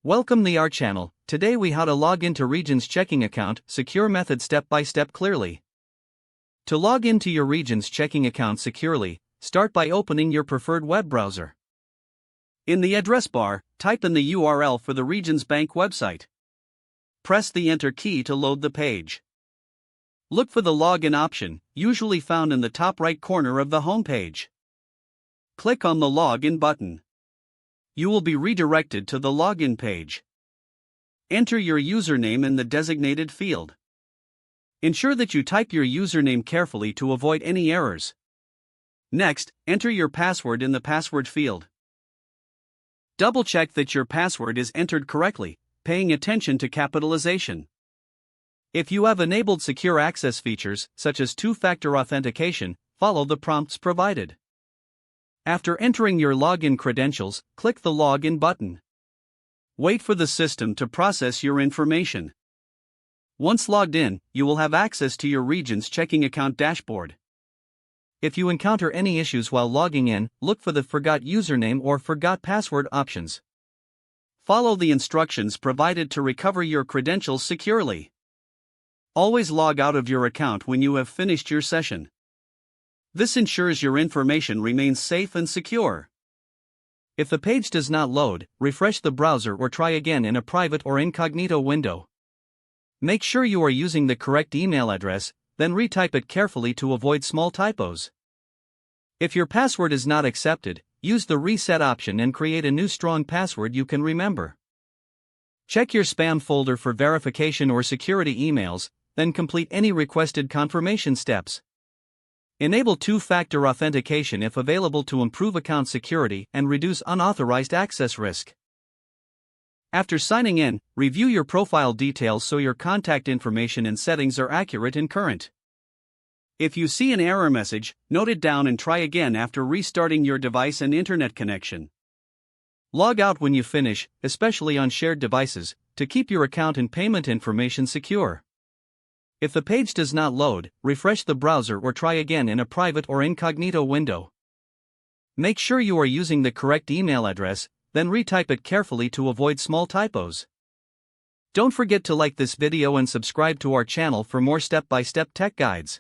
Welcome to our channel. Today we how to log into Regions checking account, secure method step by step clearly. To log into your Regions checking account securely, start by opening your preferred web browser. In the address bar, type in the URL for the Regions Bank website. Press the enter key to load the page. Look for the login option, usually found in the top right corner of the home page. Click on the login button. You will be redirected to the login page. Enter your username in the designated field. Ensure that you type your username carefully to avoid any errors. Next, enter your password in the password field. Double-check that your password is entered correctly, paying attention to capitalization. If you have enabled secure access features, such as two-factor authentication, follow the prompts provided. After entering your login credentials, click the Login button. Wait for the system to process your information. Once logged in, you will have access to your Regions checking account dashboard. If you encounter any issues while logging in, look for the Forgot Username or Forgot Password options. Follow the instructions provided to recover your credentials securely. Always log out of your account when you have finished your session. This ensures your information remains safe and secure. If the page does not load, refresh the browser or try again in a private or incognito window. Make sure you are using the correct email address, then retype it carefully to avoid small typos. If your password is not accepted, use the reset option and create a new strong password you can remember. Check your spam folder for verification or security emails, then complete any requested confirmation steps. Enable two-factor authentication if available to improve account security and reduce unauthorized access risk. After signing in, review your profile details so your contact information and settings are accurate and current. If you see an error message, note it down and try again after restarting your device and internet connection. Log out when you finish, especially on shared devices, to keep your account and payment information secure. If the page does not load, refresh the browser or try again in a private or incognito window. Make sure you are using the correct email address, then retype it carefully to avoid small typos. Don't forget to like this video and subscribe to our channel for more step-by-step tech guides.